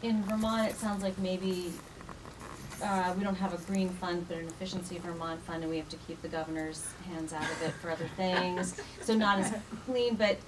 in Vermont, it sounds like maybe we don't have a green fund, but an efficiency Vermont fund, and we have to keep the governor's hands out of it for other things. So not as clean, but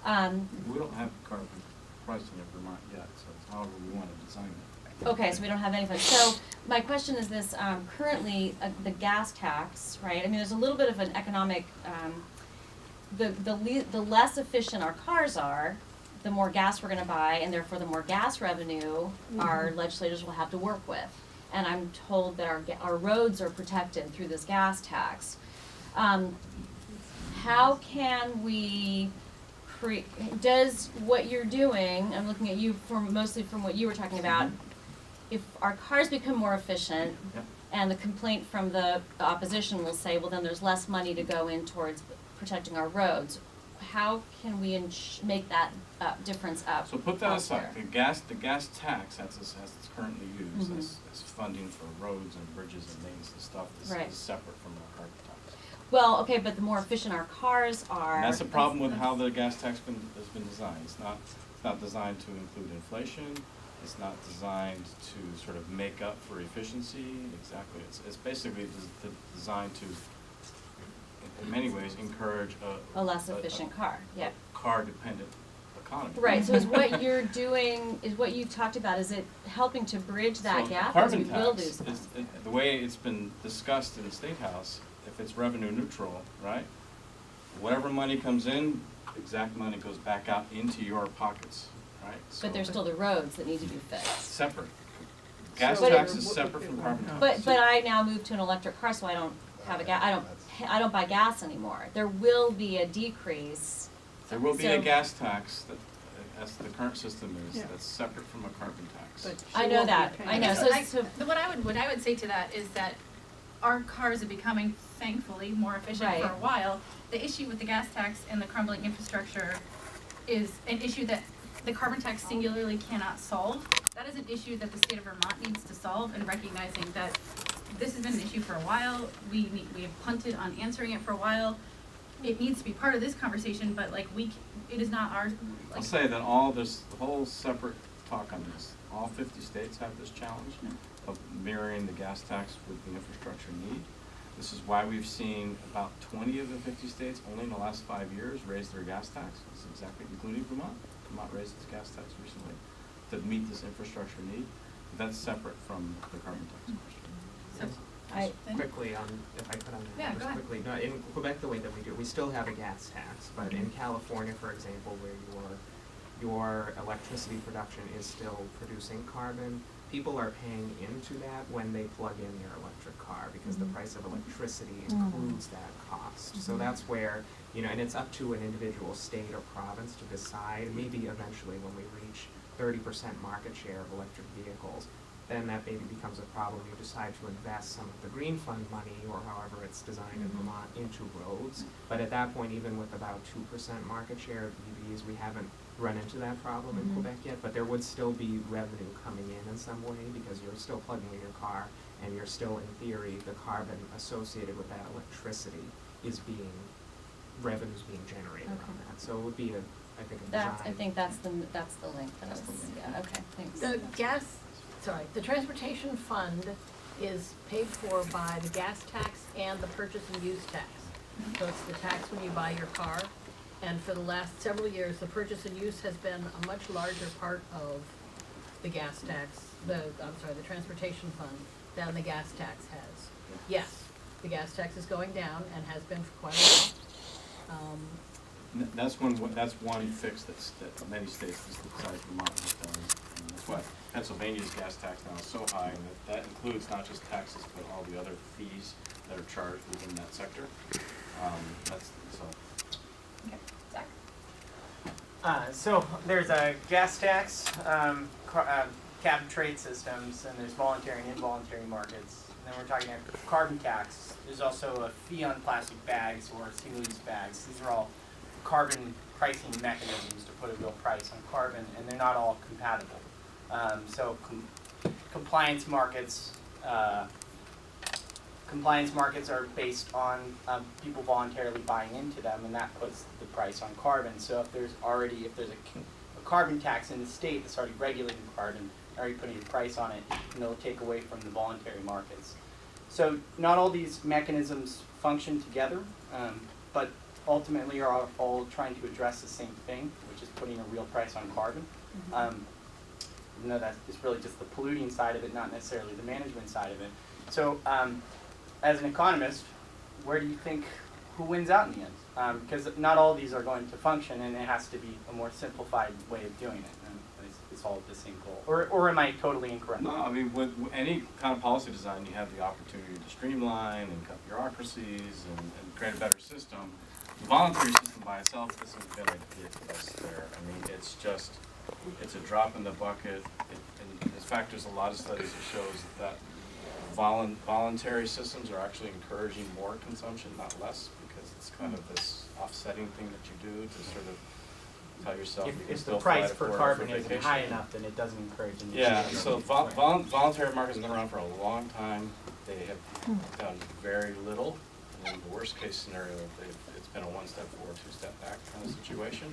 We don't have carbon pricing in Vermont yet, so it's however we want to design it. okay, so we don't have anything. So my question is this: currently, the gas tax, right? I mean, there's a little bit of an economic. The less efficient our cars are, the more gas we're going to buy, and therefore the more gas revenue our legislators will have to work with. And I'm told that our roads are protected through this gas tax. How can we does what you're doing, I'm looking at you mostly from what you were talking about, if our cars become more efficient, and the complaint from the opposition will say, well, then there's less money to go in towards protecting our roads, how can we make that difference up? So put that aside. The gas tax, as it's currently used, as funding for roads and bridges and lanes and stuff, is separate from our carbon tax. Well, okay, but the more efficient our cars are. And that's the problem with how the gas tax has been designed. It's not designed to include inflation. It's not designed to sort of make up for efficiency. Exactly. It's basically designed to, in many ways, encourage a less efficient car. Yeah. Car-dependent economy. Right. So is what you're doing, is what you talked about, is it helping to bridge that gap? Carbon we will tax lose the way it's been discussed in the State House. If it's revenue neutral, right? Whatever money comes in, exact money goes back out into your pockets, right? So but there's still the roads that need to be fixed. Separate. Gas tax is separate from carbon tax. But I now moved to an electric car, so I don't have a gas. I don't buy gas anymore. There will be a decrease. There will be a gas tax that, as the current system is, that's separate from a carbon tax. But I know that. I know. So what I would say to that is that our cars are becoming, thankfully, more efficient for a while. The issue with the gas tax and the crumbling infrastructure is an issue that the carbon tax singularly cannot solve. That is an issue that the state of Vermont needs to solve, and recognizing that this has been an issue for a while. We have punted on answering it for a while. It needs to be part of this conversation, but it is not our. I'll say that the whole separate talk on this, all 50 states have this challenge of mirroring the gas tax with the infrastructure need. This is why we've seen about 20 of the 50 states only in the last 5 years raise their gas tax. This is exactly, including Vermont. Vermont raised its gas tax recently to meet this infrastructure need. That's separate from the carbon tax question. Quickly on, if I could on that, just quickly. No, in Quebec, the way that we do it, we still have a gas tax, but in California, for example, where your electricity production is still producing carbon, people are paying into that when they plug in their electric car, because the price of electricity includes that cost. So that's where, and it's up to an individual state or province to decide, maybe eventually when we reach 30% market share of electric vehicles, then that maybe becomes a problem. You decide to invest some of the green fund money, or however it's designed in Vermont, into roads. But at that point, even with about 2% market share of EVs, we haven't run into that problem in Quebec yet, but there would still be revenue coming in some way, because you're still plugging in your car, and you're still, in theory, the carbon associated with that electricity revenue's being generated on that. So it would be I think that's the link. Yeah, okay, thanks. The transportation fund is paid for by the gas tax and the purchase and use tax. So it's the tax when you buy your car. And for the last several years, the purchase and use has been a much larger part of the gas tax, the transportation fund than the gas tax has. Yes, the gas tax is going down and has been for quite a while. That's one fix that many states besides Vermont have done. And that's why Pennsylvania's gas tax now is so high, and that includes not just taxes but all the other fees that are charged within that sector. Okay, Zach. So there's a gas tax, cap and trade systems, and there's voluntary and involuntary markets. And then we're talking about carbon tax. There's also a fee on plastic bags or single-use bags. These are all carbon pricing mechanisms to put a real price on carbon, and they're not all compatible. Compliance markets are based on people voluntarily buying into them, and that puts the price on carbon. So if there's a carbon tax in the state that's already regulating carbon, already putting a price on it, and they'll take away from the voluntary markets. So not all these mechanisms function together, but ultimately are all trying to address the same thing, which is putting a real price on carbon. Even though that is really just the polluting side of it, not necessarily the management side of it. So as an economist, where do you think, who wins out in the end? Because not all of these are going to function, and it has to be a more simplified way of doing it. And it's all the same goal. Or am I totally incorrect? No, I mean, with any kind of policy design, you have the opportunity to streamline and cut bureaucracies and create a better system. The voluntary system by itself isn't going to get us there. I mean, it's a drop in the bucket. And in fact, there's a lot of studies that shows that voluntary systems are actually encouraging more consumption, not less, because it's kind of this offsetting thing that you do to sort of tell yourself you can If the still fly price to for Florida carbon for isn't vacation. high enough, then it doesn't encourage them. Yeah, so voluntary markets have been around for a long time. They have done very little. And in the worst case scenario, it's been a one step forward, two step back kind of situation.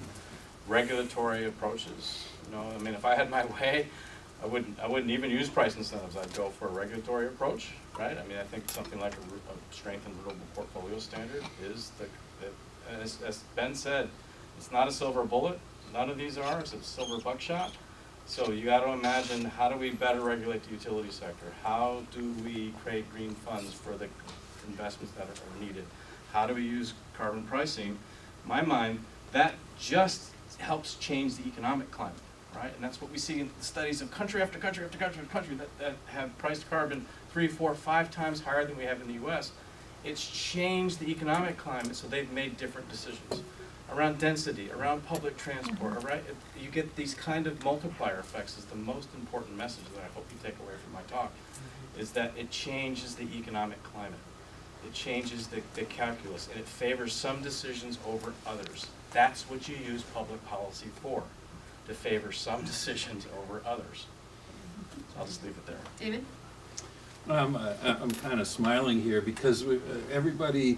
Regulatory approaches, you know, I mean, if I had my way, I wouldn't even use price incentives. I'd go for a regulatory approach, right? I mean, I think something like a strengthened renewable portfolio standard is and as Ben said, it's not a silver bullet. None of these are. It's a silver buckshot. So you got to imagine, how do we better regulate the utility sector? How do we create green funds for the investments that are needed? How do we use carbon pricing? In my mind, that just helps change the economic climate, right? And that's what we see in the studies of country after country after country after country that have priced carbon 3, 4, 5 times higher than we have in the U.S. It's changed the economic climate, so they've made different decisions around density, around public transport, right? You get these kind of multiplier effects is the most important message that I hope you take away from my talk, is that it changes the economic climate. It changes the calculus, and it favors some decisions over others. That's what you use public policy for, to favor some decisions over others. So I'll just leave it there. David? I'm kind of smiling here because everybody,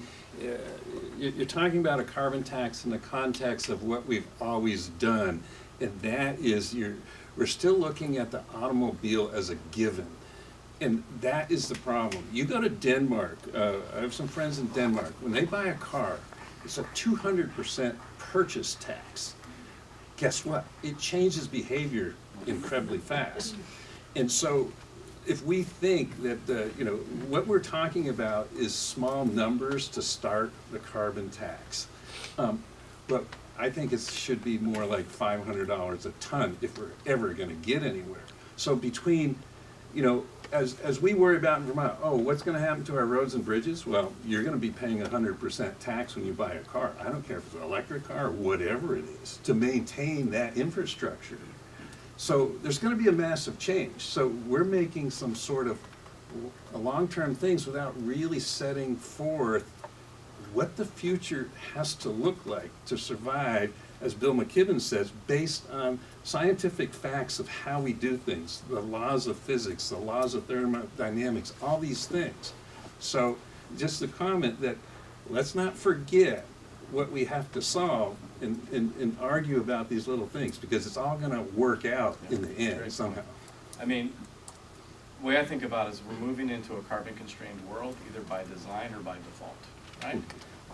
you're talking about a carbon tax in the context of what we've always done, and that is we're still looking at the automobile as a given. And that is the problem. You go to Denmark, I have some friends in Denmark, when they buy a car, it's a 200% purchase tax. Guess what? It changes behavior incredibly fast. And so if we think that, what we're talking about is small numbers to start the carbon tax. But I think it should be more like $500 a ton if we're ever going to get anywhere. So between, as we worry about in Vermont, what's going to happen to our roads and bridges? Well, you're going to be paying 100% tax when you buy a car. I don't care if it's an electric car or whatever it is, to maintain that infrastructure. So there's going to be a massive change. So we're making some sort of long-term things without really setting forth what the future has to look like to survive, as Bill McKibben says, based on scientific facts of how we do things, the laws of physics, the laws of thermodynamics, all these things. So just a comment that let's not forget what we have to solve and argue about these little things, because it's all going to work out in the end somehow. I mean, the way I think about it is we're moving into a carbon-constrained world, either by design or by default, right?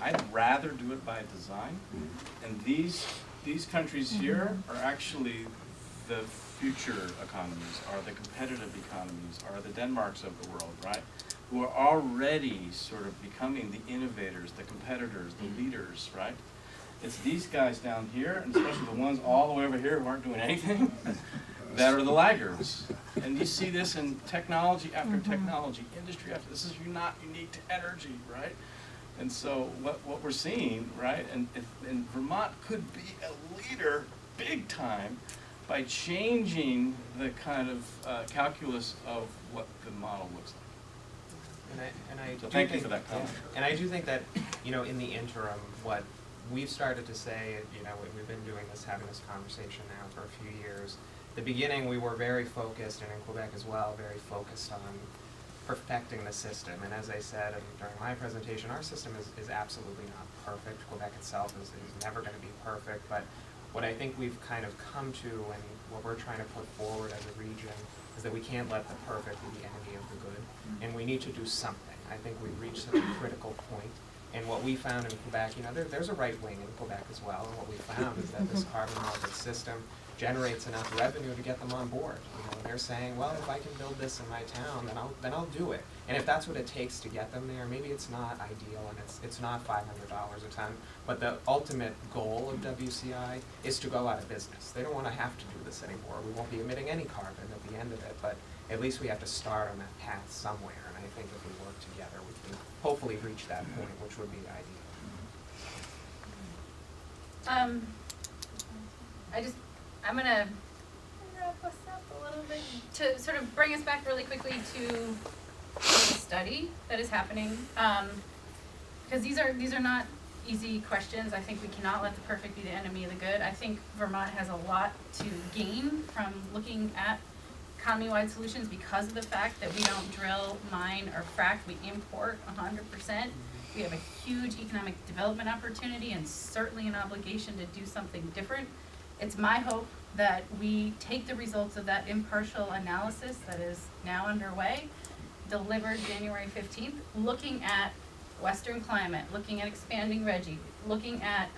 I'd rather do it by design, and these countries here are actually the future economies, are the competitive economies, are the Denmarks of the world, right? Who are already sort of becoming the innovators, the competitors, the leaders, right? It's these guys down here, and especially the ones all the way over here who aren't doing anything, that are the laggards. And you see this in technology after technology, industry after, this is not unique to energy, right? And so what we're seeing, right, and Vermont could be a leader big time by changing the kind of calculus of what the model looks like. So thank you for that comment. And I do think that, in the interim, what we've started to say, we've been doing this, having this conversation now for a few years. The beginning, we were very focused, and in Quebec as well, very focused on perfecting the system. And as I said during my presentation, our system is absolutely not perfect. Quebec itself is never going to be perfect. But what I think we've kind of come to, and what we're trying to put forward as a region, is that we can't let the perfect be the enemy of the good, and we need to do something. I think we've reached a critical point. And what we found in Quebec, there's a right wing in Quebec as well, and what we found is that this carbon market system generates enough revenue to get them on board. They're saying, well, if I can build this in my town, then I'll do it. And if that's what it takes to get them there, maybe it's not ideal and it's not $500 a ton, but the ultimate goal of WCI is to go out of business. They don't want to have to do this anymore. We won't be emitting any carbon at the end of it, but at least we have to start on that path somewhere. And I think if we work together, we can hopefully reach that point, which would be ideal. I'm gonna wrap us up a little bit to sort of bring us back really quickly to the study that is happening, because these are not easy questions. I think we cannot let the perfect be the enemy of the good. I think Vermont has a lot to gain from looking at economy-wide solutions because of the fact that we don't drill, mine, or frack. We import 100%. We have a huge economic development opportunity and certainly an obligation to do something different. It's my hope that we take the results of that impartial analysis that is now underway, delivered January 15th, looking at Western climate, looking at expanding RGGI, looking at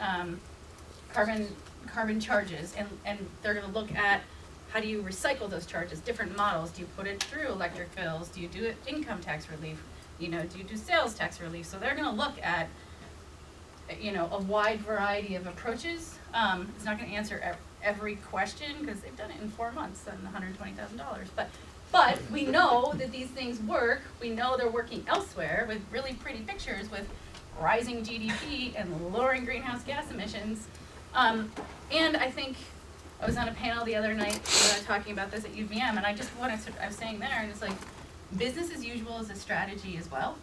carbon charges, and they're going to look at how do you recycle those charges, different models. Do you put it through electric bills? Do you do it income tax relief? Do you do sales tax relief? So they're going to look at a wide variety of approaches. It's not going to answer every question because they've done it in 4 months and $120,000. But we know that these things work. We know they're working elsewhere with really pretty pictures with rising GDP and lowering greenhouse gas emissions. And I think I was on a panel the other night talking about this at UVM, and I was saying there, and it's like business as usual is a strategy as well.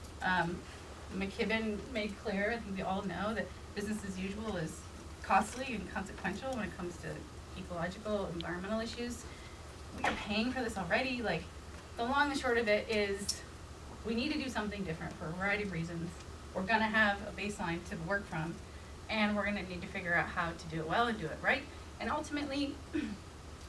McKibben made clear, I think we all know, that business as usual is costly and consequential when it comes to ecological, environmental issues. We are paying for this already. Like, the long and short of it is we need to do something different for a variety of reasons. We're going to have a baseline to work from, and we're going to need to figure out how to do it well and do it right. And ultimately,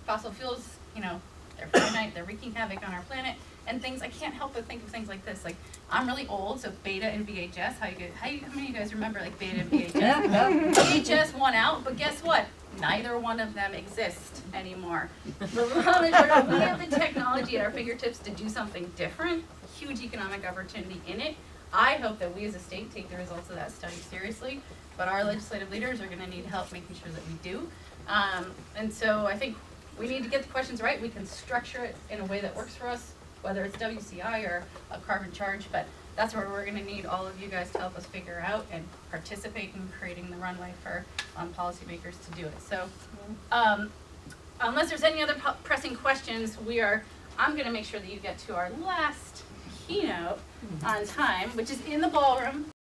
fossil fuels, they're finite, they're wreaking havoc on our planet, and I can't help but think of things like this. Like, I'm really old, so Beta and VHS, how many of you guys remember like Beta and VHS? VHS won out, but guess what? Neither one of them exist anymore. We have the technology at our fingertips to do something different, huge economic opportunity in it. I hope that we as a state take the results of that study seriously, but our legislative leaders are going to need help making sure that we do. And so I think we need to get the questions right. We can structure it in a way that works for us, whether it's WCI or a carbon charge, but that's where we're going to need all of you guys to help us figure out and participate in creating the runway for policymakers to do it. So unless there's any other pressing questions, I'm going to make sure that you get to our last keynote on time, which is in the ballroom.